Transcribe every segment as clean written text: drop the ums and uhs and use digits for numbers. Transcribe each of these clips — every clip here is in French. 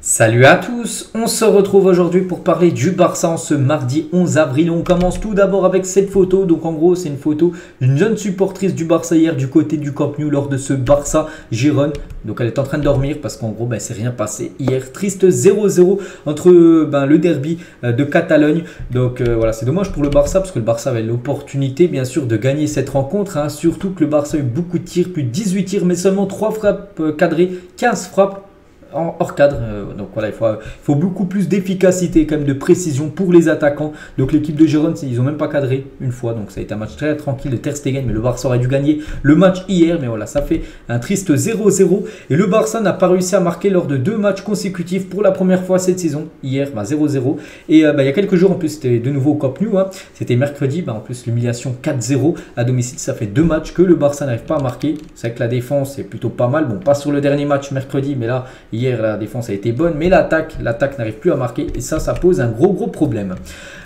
Salut à tous, on se retrouve aujourd'hui pour parler du Barça en ce mardi 11 avril. On commence tout d'abord avec cette photo. Donc en gros c'est une photo d'une jeune supportrice du Barça hier du côté du Camp Nou lors de ce Barça-Gérone. Donc elle est en train de dormir parce qu'en gros c'est rien passé hier. Triste 0-0 entre le derby de Catalogne. Donc voilà, c'est dommage pour le Barça parce que le Barça avait l'opportunité bien sûr de gagner cette rencontre. Surtout que le Barça a eu beaucoup de tirs, plus de 18 tirs mais seulement 3 frappes cadrées, 15 frappes hors cadre. Donc voilà, il faut beaucoup plus d'efficacité, quand même de précision pour les attaquants. Donc l'équipe de Gérone, ils n'ont même pas cadré une fois. Donc ça a été un match très tranquille de Ter Stegen. Mais le Barça aurait dû gagner le match hier. Mais voilà, ça fait un triste 0-0. Et le Barça n'a pas réussi à marquer lors de 2 matchs consécutifs pour la première fois cette saison. Hier, 0-0. Et il y a quelques jours, en plus, c'était de nouveau au Camp Nou. C'était mercredi. En plus, l'humiliation 4-0 à domicile. Ça fait 2 matchs que le Barça n'arrive pas à marquer. C'est vrai que la défense est plutôt pas mal. Bon, pas sur le dernier match mercredi. Mais là, hier, la défense a été bonne, mais l'attaque n'arrive plus à marquer et ça pose un gros problème.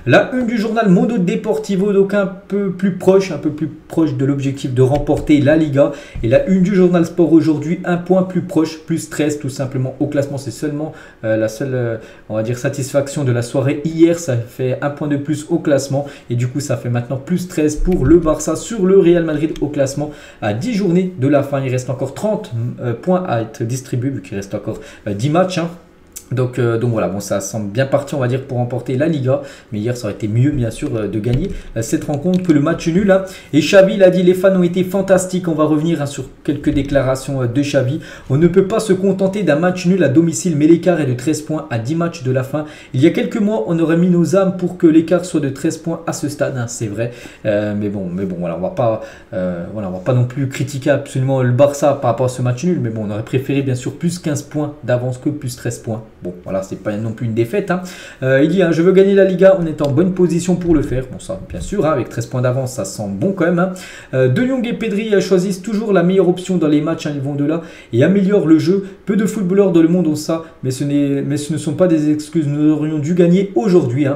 La une du journal Mundo Deportivo, donc un peu plus proche de l'objectif de remporter la Liga. Et la une du journal Sport aujourd'hui, un point plus proche, plus 13 tout simplement au classement. C'est seulement la seule, on va dire, satisfaction de la soirée. Hier, ça fait un point de plus au classement et du coup, ça fait maintenant plus 13 pour le Barça sur le Real Madrid au classement à 10 journées de la fin. Il reste encore 30 points à être distribués vu qu'il reste encore 10 matchs. Donc voilà, bon, ça semble bien parti, on va dire, pour remporter la Liga. Mais hier, ça aurait été mieux, bien sûr, de gagner cette rencontre que le match nul. Et Xavi, il a dit, les fans ont été fantastiques. On va revenir sur quelques déclarations de Xavi. On ne peut pas se contenter d'un match nul à domicile, mais l'écart est de 13 points à 10 matchs de la fin. Il y a quelques mois, on aurait mis nos âmes pour que l'écart soit de 13 points à ce stade, c'est vrai. Mais bon, voilà, on va pas non plus critiquer absolument le Barça par rapport à ce match nul. Mais bon, on aurait préféré, bien sûr, plus 15 points d'avance que plus 13 points. Bon, voilà, c'est pas non plus une défaite. Il dit, je veux gagner la Liga, on est en bonne position pour le faire. Bon, ça, bien sûr, avec 13 points d'avance, ça sent bon quand même. De Jong et Pedri choisissent toujours la meilleure option dans les matchs, ils vont de là et améliorent le jeu. Peu de footballeurs dans le monde ont ça, mais ce ne sont pas des excuses. Nous aurions dû gagner aujourd'hui,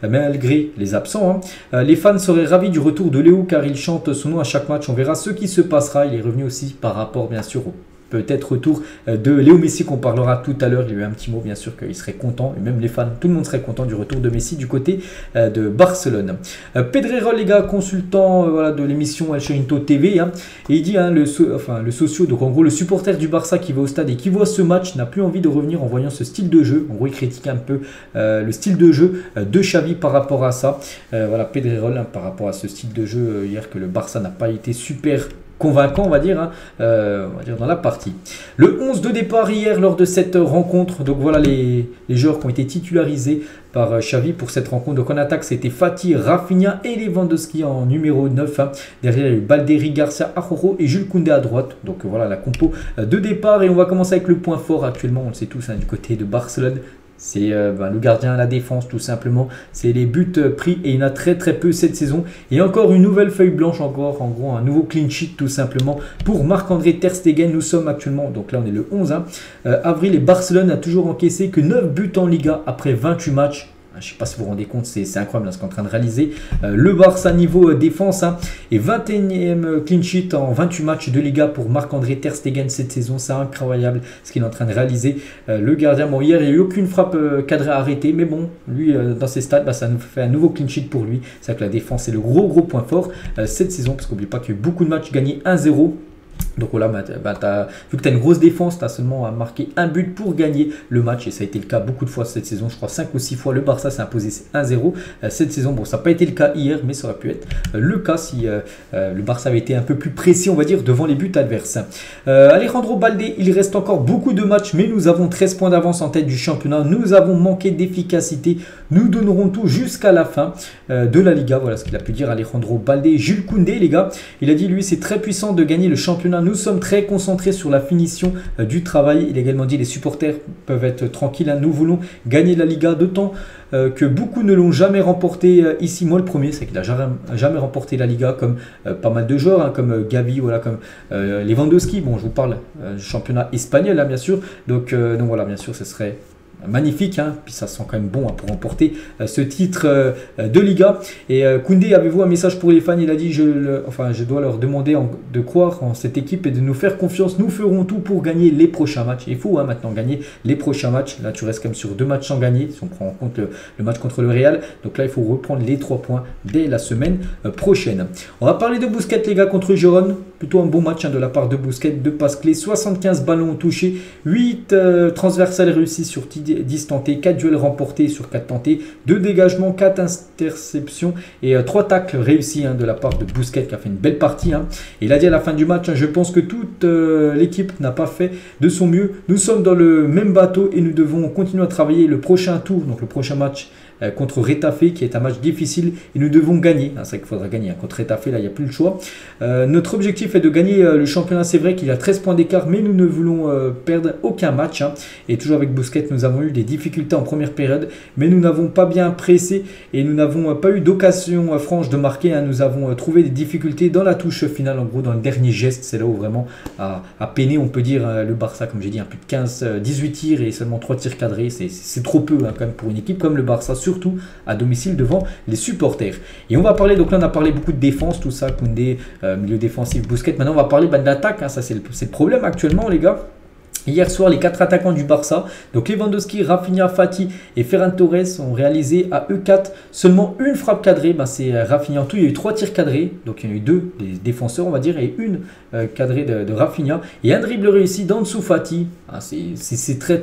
malgré les absents. Les fans seraient ravis du retour de Léo car il chante son nom à chaque match. On verra ce qui se passera. Il est revenu aussi par rapport, bien sûr, au peut-être retour de Léo Messi qu'on parlera tout à l'heure. Il y a eu un petit mot bien sûr qu'il serait content, et même les fans, tout le monde serait content du retour de Messi du côté de Barcelone. Pedrerol, les gars, consultant de l'émission El Chiringuito TV, et il dit le socio, donc en gros le supporter du Barça qui va au stade et qui voit ce match n'a plus envie de revenir en voyant ce style de jeu. En gros il critique un peu le style de jeu de Xavi par rapport à ça. Pedrerol par rapport à ce style de jeu hier que le Barça n'a pas été super convaincant, on va dire dans la partie. Le 11 de départ hier lors de cette rencontre. Donc voilà les joueurs qui ont été titularisés par Xavi pour cette rencontre. Donc en attaque, c'était Fati, Rafinha et Lewandowski en numéro 9. Derrière, il y a eu Baldéri, Garcia, Arrojo et Jules Koundé à droite. Donc voilà la compo de départ. Et on va commencer avec le point fort actuellement, on le sait tous, du côté de Barcelone. C'est le gardien, la défense tout simplement. C'est les buts pris et il y en a très peu cette saison. Et encore une nouvelle feuille blanche, en gros un nouveau clean sheet tout simplement pour Marc-André Ter Stegen. Nous sommes actuellement, donc là on est le 11 avril et Barcelone a toujours encaissé que 9 buts en Liga après 28 matchs. Je ne sais pas si vous vous rendez compte, c'est incroyable ce qu'on est en train de réaliser. Le Barça niveau défense et 21e clean sheet en 28 matchs de Liga pour Marc-André Ter Stegen cette saison. C'est incroyable ce qu'il est en train de réaliser. Le gardien, bon hier il n'y a eu aucune frappe cadrée arrêtée, mais bon, lui dans ses stats, ça nous fait un nouveau clean sheet pour lui. C'est vrai que la défense est le gros point fort cette saison, parce qu'oublie pas qu'il y a eu beaucoup de matchs gagnés 1-0. Donc voilà, vu que tu as une grosse défense, tu as seulement à marquer un but pour gagner le match. Et ça a été le cas beaucoup de fois cette saison. Je crois 5 ou 6 fois, le Barça s'est imposé 1-0 cette saison. Bon, ça n'a pas été le cas hier, mais ça aurait pu être le cas si le Barça avait été un peu plus précis, on va dire, devant les buts adverses. Alejandro Baldé, il reste encore beaucoup de matchs, mais nous avons 13 points d'avance en tête du championnat. Nous avons manqué d'efficacité. Nous donnerons tout jusqu'à la fin de la Liga. Voilà ce qu'il a pu dire Alejandro Baldé. Jules Koundé, les gars, il a dit, lui, c'est très puissant de gagner le championnat. Nous sommes très concentrés sur la finition du travail. Il a également dit les supporters peuvent être tranquilles. Nous voulons gagner la Liga, d'autant que beaucoup ne l'ont jamais remporté ici. Moi le premier, c'est qu'il n'a jamais remporté la Liga, comme pas mal de joueurs, comme Gavi, comme Lewandowski. Bon, je vous parle du championnat espagnol, bien sûr. Donc voilà, bien sûr, ce serait magnifique, hein, puis ça sent quand même bon pour remporter ce titre de Liga. Et Koundé, avez-vous un message pour les fans? Il a dit, je dois leur demander de croire en cette équipe et de nous faire confiance. Nous ferons tout pour gagner les prochains matchs. Il faut maintenant gagner les prochains matchs. Là, tu restes quand même sur 2 matchs sans gagner, si on prend en compte le match contre le Real. Donc là, il faut reprendre les 3 points dès la semaine prochaine. On va parler de Busquets, les gars, contre Gérone. Plutôt un bon match de la part de Busquets. 2 passes clés, 75 ballons touchés, 8 transversales réussies sur 10 tentés, 4 duels remportés sur 4 tentés, 2 dégagements, 4 interceptions et 3 tacles réussis de la part de Busquets qui a fait une belle partie. Il a dit à la fin du match, je pense que toute l'équipe n'a pas fait de son mieux. Nous sommes dans le même bateau et nous devons continuer à travailler le prochain tour, donc le prochain match contre Retafe qui est un match difficile et nous devons gagner. C'est vrai qu'il faudra gagner contre Retafe, là il n'y a plus le choix. Notre objectif est de gagner le championnat. C'est vrai qu'il y a 13 points d'écart, mais nous ne voulons perdre aucun match. Et toujours avec Busquets, nous avons eu des difficultés en première période, mais nous n'avons pas bien pressé et nous n'avons pas eu d'occasion franche de marquer. Nous avons trouvé des difficultés dans la touche finale, en gros dans le dernier geste. C'est là où vraiment à peiner, on peut dire, le Barça, comme j'ai dit, plus de 18 tirs et seulement 3 tirs cadrés. C'est trop peu quand même pour une équipe comme le Barça, surtout à domicile devant les supporters. Et on va parler, donc là on a parlé beaucoup de défense, tout ça, Koundé, milieu défensif, Busquets. Maintenant on va parler de l'attaque, ça c'est le problème actuellement, les gars. Hier soir, les 4 attaquants du Barça, donc Lewandowski, Rafinha, Fati et Ferran Torres, ont réalisé à eux 4 seulement une frappe cadrée. C'est Rafinha. En tout, il y a eu 3 tirs cadrés, donc il y en a eu 2 des défenseurs, on va dire, et une cadrée de Rafinha. Et un dribble réussi d'Ansu Fati. C'est très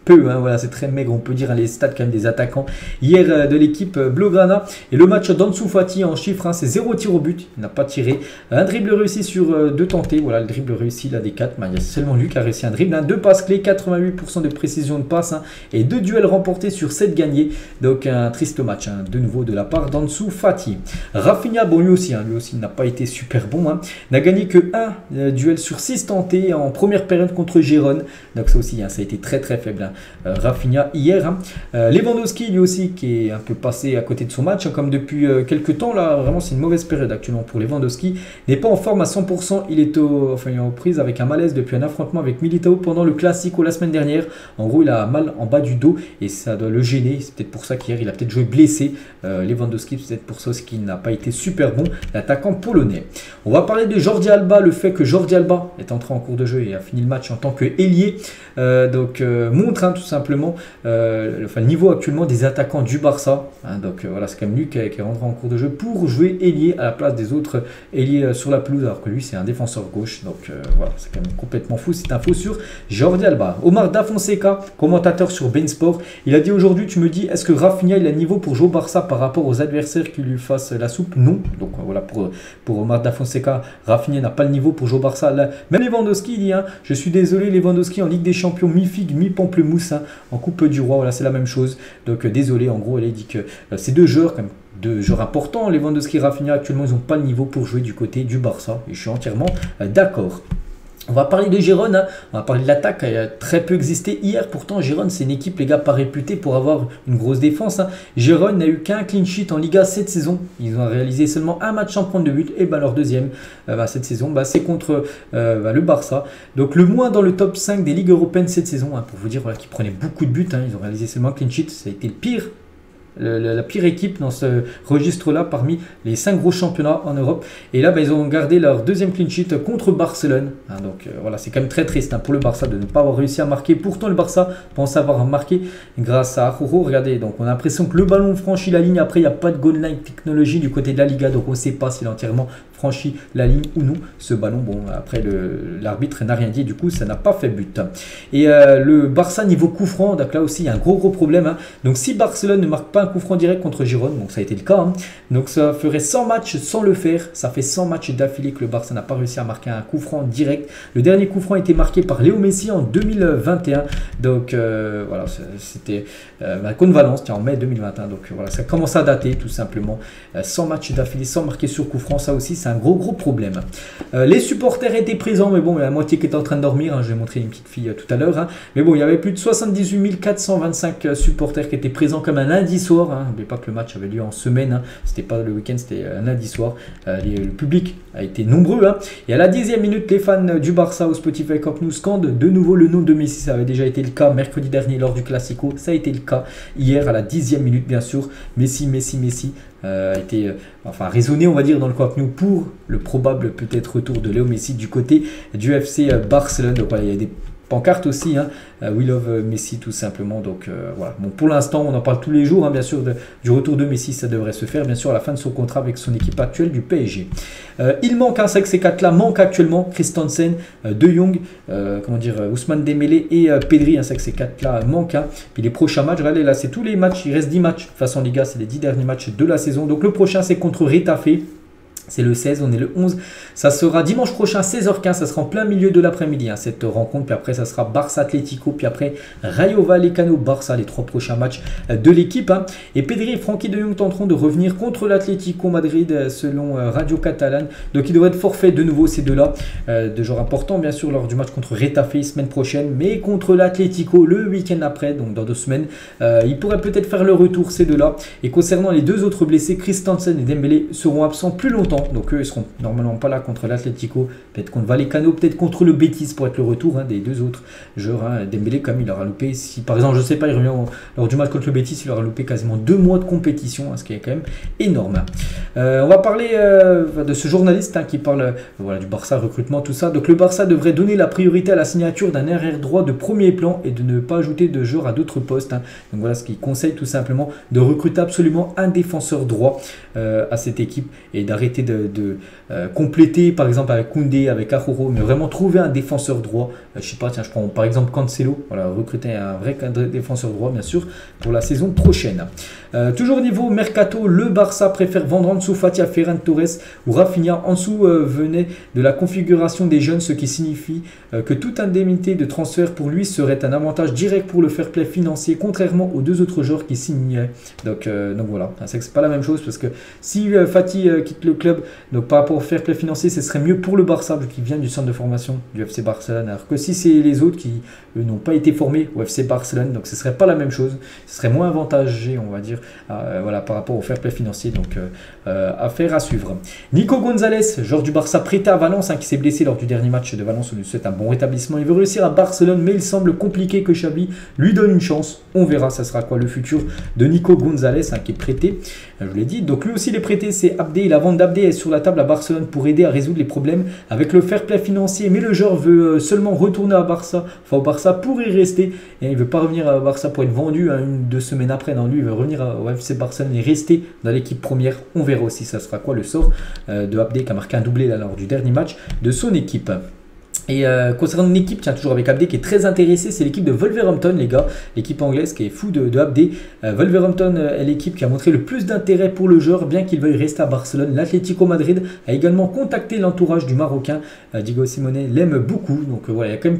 peu, voilà, c'est très maigre, on peut dire, les stats quand même des attaquants hier de l'équipe Blaugrana. Et le match d'Ansu Fati en chiffres, c'est 0 tir au but, il n'a pas tiré. Un dribble réussi sur 2 tentés, voilà, le dribble réussi là des 4, il y a seulement lui qui a réussi un dribble. 2 passes clés, 88% de précision de passe, et 2 duels remportés sur 7 gagnés. Donc un triste match de nouveau de la part d'Ansu Fati. Rafinha, bon lui aussi n'a pas été super bon, n'a gagné que 1 duel sur 6 tentés en première période contre Gérone. Donc ça aussi, ça a été très faible. Rafinha hier. Lewandowski lui aussi qui est un peu passé à côté de son match, comme depuis quelques temps là, vraiment c'est une mauvaise période actuellement pour Lewandowski, n'est pas en forme à 100%, il est aux prises avec un malaise depuis un affrontement avec Militao pendant le Classico la semaine dernière. En gros il a mal en bas du dos et ça doit le gêner, c'est peut-être pour ça qu'hier il a peut-être joué blessé. Lewandowski, c'est peut-être pour ça aussi qu'il n'a pas été super bon, l'attaquant polonais. On va parler de Jordi Alba, le fait que Jordi Alba est entré en cours de jeu et a fini le match en tant que ailier, montre tout simplement le niveau actuellement des attaquants du Barça. Donc voilà, c'est quand même lui qui est rentré en cours de jeu pour jouer ailier à la place des autres ailiers sur la pelouse, alors que lui c'est un défenseur gauche. Donc voilà, c'est quand même complètement fou cette info sur Jordi Alba. Omar Da Fonseca, commentateur sur Bein Sport, il a dit aujourd'hui, tu me dis, est-ce que Rafinha il a niveau pour jouer au Barça par rapport aux adversaires qui lui fassent la soupe? Non. Donc voilà, pour Omar Da Fonseca, Rafinha n'a pas le niveau pour jouer au Barça. Là, même Lewandowski, il dit, je suis désolé, Lewandowski en Ligue des Champions, mi-figue, mi-pamplemousse, en Coupe du Roi, voilà, c'est la même chose. Donc désolé, en gros, elle a dit que ces 2 joueurs, comme 2 joueurs importants, Lewandowski et Rafinha, actuellement, ils n'ont pas le niveau pour jouer du côté du Barça. Et je suis entièrement d'accord. On va parler de Gérone, on va parler de l'attaque qui a très peu existé hier. Pourtant, Gérone, c'est une équipe, les gars, pas réputée pour avoir une grosse défense. Gérone n'a eu qu'un clean sheet en Liga cette saison. Ils ont réalisé seulement un match sans prendre de but. Et leur deuxième cette saison, c'est contre le Barça. Donc le moins dans le top 5 des ligues européennes cette saison. Pour vous dire qu'ils prenaient beaucoup de buts. Ils ont réalisé seulement un clean sheet. Ça a été le pire. La pire équipe dans ce registre-là parmi les 5 gros championnats en Europe. Et là, ils ont gardé leur deuxième clean sheet contre Barcelone. Donc voilà, c'est quand même très triste pour le Barça de ne pas avoir réussi à marquer. Pourtant, le Barça pense avoir marqué grâce à Araujo. Regardez, donc on a l'impression que le ballon franchit la ligne. Après, il n'y a pas de goal line technologie du côté de la Liga. Donc on ne sait pas s'il a entièrement franchi la ligne ou non. Ce ballon, bon, après l'arbitre n'a rien dit. Du coup, ça n'a pas fait but. Et le Barça niveau coup franc, donc là aussi, il y a un gros problème. Donc si Barcelone ne marque pas un coup franc direct contre Gérone, donc ça a été le cas. Donc ça ferait 100 matchs sans le faire. Ça fait 100 matchs d'affilée que le Barça n'a pas réussi à marquer un coup franc direct. Le dernier coup franc a été marqué par Léo Messi en 2021. Donc voilà, c'était contre Valence, en mai 2021. Donc voilà, ça commence à dater tout simplement. 100 matchs d'affilée sans marquer sur coup franc, ça aussi c'est un gros problème. Les supporters étaient présents, mais bon, il y a la moitié qui était en train de dormir. Je vais montrer une petite fille tout à l'heure. Mais bon, il y avait plus de 78 425 supporters qui étaient présents comme un lundi soir. soir. Hein. N'oubliez pas que le match avait lieu en semaine. Hein. C'était pas le week-end, c'était un lundi soir. Le public a été nombreux. Hein. Et à la 10e minute, les fans du Barça au Spotify Camp Nou scandent de nouveau le nom de Messi. Ça avait déjà été le cas mercredi dernier lors du Classico. Ça a été le cas hier à la 10e minute, bien sûr. Messi a été raisonné, on va dire, dans le Camp Nou pour le probable peut-être retour de Léo Messi du côté du FC Barcelone. Donc voilà, il y a des pancartes aussi, hein, We Love Messi tout simplement. Donc voilà, bon, pour l'instant on en parle tous les jours, hein, bien sûr du retour de Messi. Ça devrait se faire bien sûr à la fin de son contrat avec son équipe actuelle du PSG. Il manque, hein, c'est que ces quatre là manquent actuellement: Christensen, De Jong, Ousmane Dembélé et Pedri, hein, c'est que ces quatre là manquent, hein. Puis les prochains matchs, regardez là, c'est tous les matchs, il reste 10 matchs face en Liga, c'est les 10 derniers matchs de la saison. Donc le prochain c'est contre Retafe. C'est le 16, on est le 11. Ça sera dimanche prochain, 16h15. Ça sera en plein milieu de l'après-midi, hein, cette rencontre. Puis après, ça sera Barça Atlético. Puis après, Rayo Vallecano, Barça, les 3 prochains matchs de l'équipe. Hein. Et Pedri et Frenkie de Jong tenteront de revenir contre l'Atlético Madrid, selon Radio Catalane. Donc, il devrait être forfait de nouveau, ces deux-là. De genre important, bien sûr, lors du match contre Retafe, semaine prochaine. Mais contre l'Atlético, le week-end après, donc dans 2 semaines. Ils pourraient peut-être faire le retour, ces deux-là. Et concernant les 2 autres blessés, Christensen et Dembélé seront absents plus longtemps. Donc eux, ils seront normalement pas là contre l'Atlético, peut-être contre Vallecano, peut-être contre le Betis pour être le retour, hein, des 2 autres joueurs. Hein. Dembélé, comme il aura loupé, si par exemple, je sais pas, il revient lors du match contre le Betis, il aura loupé quasiment 2 mois de compétition, hein, ce qui est quand même énorme. On va parler de ce journaliste, hein, qui parle du Barça, recrutement, tout ça. Donc le Barça devrait donner la priorité à la signature d'un arrière droit de premier plan et de ne pas ajouter de joueurs à d'autres postes. Hein. Donc voilà ce qu'il conseille tout simplement, de recruter absolument un défenseur droit à cette équipe et d'arrêter de compléter par exemple avec Koundé, avec Arrojo, mais vraiment trouver un défenseur droit. Je sais pas, tiens, je prends par exemple Cancelo, voilà, recruter un vrai défenseur droit bien sûr pour la saison prochaine. Toujours au niveau mercato, le Barça préfère vendre Ansu Fati à Ferran Torres ou Rafinha. Ansu venait de la configuration des jeunes, ce qui signifie que toute indemnité de transfert pour lui serait un avantage direct pour le fair play financier, contrairement aux 2 autres joueurs qui signaient. Donc voilà, c'est pas la même chose, parce que si Fati quitte le club, donc par rapport au fair play financier, ce serait mieux pour le Barça vu qu'il vient du centre de formation du FC Barcelone, alors que si c'est les autres qui n'ont pas été formés au FC Barcelone, donc ce serait pas la même chose, ce serait moins avantagé, on va dire, par rapport au fair play financier. Donc affaire à suivre. Nico Gonzalez, joueur du Barça prêté à Valence, hein, qui s'est blessé lors du dernier match de Valence, on lui souhaite un bon rétablissement. Il veut réussir à Barcelone, mais il semble compliqué que Xavi lui donne une chance. On verra, ça sera quoi le futur de Nico Gonzalez, hein, qui est prêté, je vous l'ai dit. Donc lui aussi il est prêté, c'est Abdé. La vente d'Abdé est sur la table à Barcelone pour aider à résoudre les problèmes avec le fair play financier, mais le joueur veut seulement retourner au Barça pour y rester, et il veut pas revenir à Barça pour être vendu, hein, 1-2 semaines après. Non, lui il veut revenir au FC Barcelone et rester dans l'équipe première. On verra aussi ça sera quoi le sort de Abdé, qui a marqué un doublé là, lors du dernier match de son équipe. Et concernant une équipe, tiens, toujours avec Abdé, qui est très intéressée, c'est l'équipe de Wolverhampton, les gars, l'équipe anglaise qui est fou de Abdé. Wolverhampton est l'équipe qui a montré le plus d'intérêt pour le joueur, bien qu'il veuille rester à Barcelone. L'Atlético Madrid a également contacté l'entourage du Marocain. Diego Simeone l'aime beaucoup, donc voilà, il y a quand même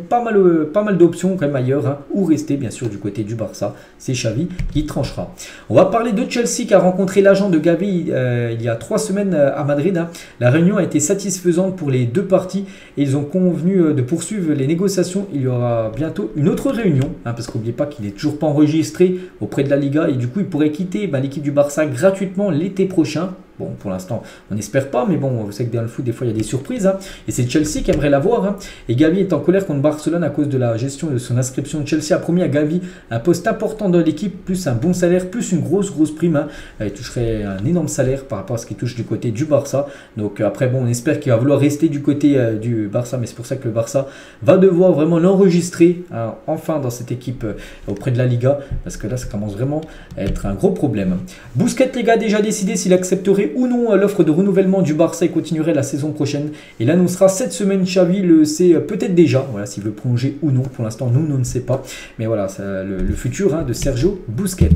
pas mal d'options quand même ailleurs, hein, où rester bien sûr du côté du Barça. C'est Xavi qui tranchera. On va parler de Chelsea, qui a rencontré l'agent de Gavi il y a 3 semaines à Madrid. Hein. La réunion a été satisfaisante pour les 2 parties et ils ont convenu de poursuivre les négociations. Il y aura bientôt une autre réunion, hein, parce qu'oubliez pas qu'il n'est toujours pas enregistré auprès de la Liga, et du coup il pourrait quitter l'équipe du Barça gratuitement l'été prochain. Bon, pour l'instant, on n'espère pas, mais bon, vous savez que dans le foot, des fois, il y a des surprises. Hein, et c'est Chelsea qui aimerait l'avoir. Hein, et Gavi est en colère contre Barcelone à cause de la gestion de son inscription. Chelsea a promis à Gavi un poste important dans l'équipe, plus un bon salaire, plus une grosse prime. Hein. Il toucherait un énorme salaire par rapport à ce qu'il touche du côté du Barça. Donc après, bon, on espère qu'il va vouloir rester du côté du Barça, mais c'est pour ça que le Barça va devoir vraiment l'enregistrer, hein, enfin dans cette équipe auprès de la Liga, parce que là, ça commence vraiment à être un gros problème. Busquets, les gars, a déjà décidé s'il accepterait ou non l'offre de renouvellement du Barça et continuerait la saison prochaine. Il annoncera cette semaine. Xavi le sait peut-être déjà, voilà, s'il veut prolonger ou non. Pour l'instant, nous ne sait pas. Mais voilà, le futur, hein, de Sergio Busquets.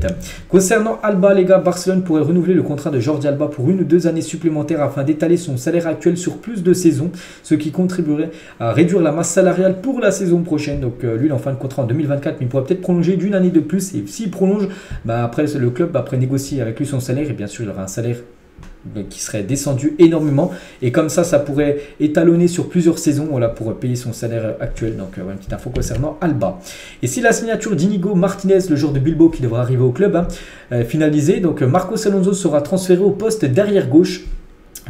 Concernant Alba, les gars, Barcelone pourrait renouveler le contrat de Jordi Alba pour 1 ou 2 années supplémentaires afin d'étaler son salaire actuel sur plus de saisons, ce qui contribuerait à réduire la masse salariale pour la saison prochaine. Donc lui, il est en fin de contrat en 2024, mais il pourrait peut-être prolonger d'1 année de plus. Et s'il prolonge, après le club, après négocier avec lui son salaire, et bien sûr, il aura un salaire qui serait descendu énormément. Et comme ça pourrait étalonner sur plusieurs saisons voilà, pour payer son salaire actuel. Donc une petite info concernant Alba. Et si la signature d'Inigo Martinez, le joueur de Bilbao qui devra arriver au club, finalisée, donc Marcos Alonso sera transféré au poste d'arrière gauche.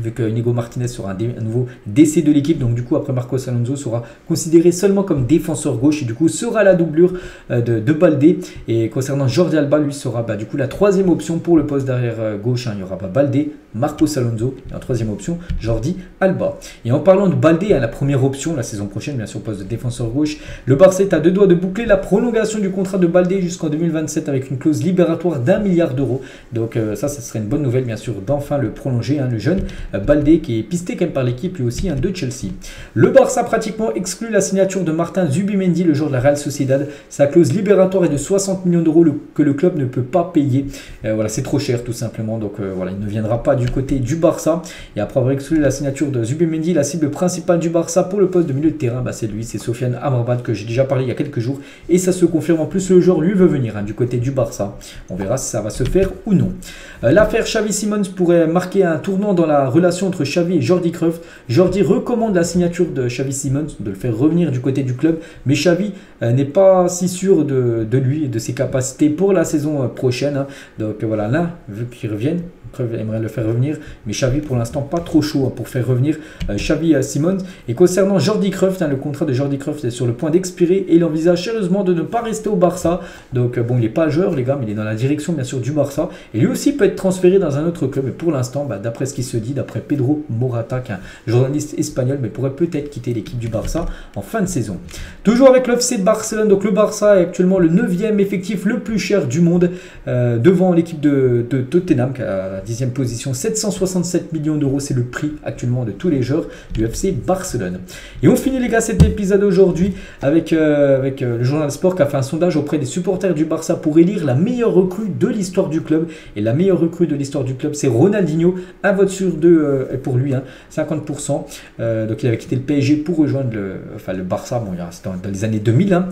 Vu que Inigo Martinez sera un nouveau décès de l'équipe, donc du coup après Marcos Alonso sera considéré seulement comme défenseur gauche et du coup sera la doublure de Baldé. Et concernant Jordi Alba, lui sera du coup la troisième option pour le poste d'arrière gauche. Il y aura Baldé, Marcos Alonso et en troisième option Jordi Alba. Et en parlant de Baldé, la première option la saison prochaine, bien sûr poste de défenseur gauche, le Barça est à 2 doigts de boucler la prolongation du contrat de Baldé jusqu'en 2027 avec une clause libératoire d'1 milliard d'euros. Donc ça serait une bonne nouvelle bien sûr d'enfin le prolonger, le jeune Baldé qui est pisté quand même par l'équipe lui aussi de Chelsea. Le Barça pratiquement exclut la signature de Martin Zubimendi, le joueur de la Real Sociedad. Sa clause libératoire est de 60 millions d'euros que le club ne peut pas payer. Voilà, c'est trop cher tout simplement. Donc voilà, il ne viendra pas du côté du Barça. Et après avoir exclu la signature de Zubimendi, la cible principale du Barça pour le poste de milieu de terrain, c'est lui, c'est Sofiane Amrabat que j'ai déjà parlé il y a quelques jours. Et ça se confirme en plus, le joueur lui veut venir du côté du Barça. On verra si ça va se faire ou non. L'affaire Xavi Simons pourrait marquer un tournant dans la relation entre Xavi et Jordi Cruyff. Jordi recommande la signature de Xavi Simons, de le faire revenir du côté du club, mais Xavi n'est pas si sûr de lui et de ses capacités pour la saison prochaine. Donc voilà, là, vu qu'il revienne, Cruyff aimerait le faire revenir, mais Xavi pour l'instant pas trop chaud pour faire revenir Xavi Simons. Et concernant Jordi Cruyff, le contrat de Jordi Cruyff est sur le point d'expirer et il envisage sérieusement de ne pas rester au Barça. Donc bon, il n'est pas joueur les gars, mais il est dans la direction bien sûr du Barça et lui aussi peut être transféré dans un autre club. Mais pour l'instant, d'après ce qui se dit, d'après Pedro Morata, qui est un journaliste espagnol, mais pourrait peut-être quitter l'équipe du Barça en fin de saison. Toujours avec l'FC Barcelone, donc le Barça est actuellement le 9e effectif le plus cher du monde, devant l'équipe de Tottenham qui a la 10e position, 767 millions d'euros, c'est le prix actuellement de tous les joueurs du FC Barcelone. Et on finit les gars cet épisode aujourd'hui avec le journal Sport qui a fait un sondage auprès des supporters du Barça pour élire la meilleure recrue de l'histoire du club. Et la meilleure recrue de l'histoire du club, c'est Ronaldinho. Un vote sur deux pour lui, 50%. Donc il avait quitté le PSG pour rejoindre le Barça, bon, c'était dans les années 2000.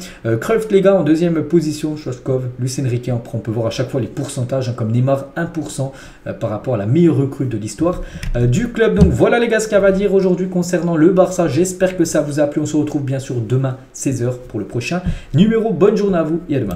Cruyff les gars en 2e position, Stoichkov, Luis Enrique, on peut voir à chaque fois les pourcentages, comme Neymar 1% par rapport à la meilleure recrue de l'histoire du club. Donc voilà les gars ce qu'il y a à dire aujourd'hui concernant le Barça. J'espère que ça vous a plu. On se retrouve bien sûr demain 16h pour le prochain numéro. Bonne journée à vous et à demain.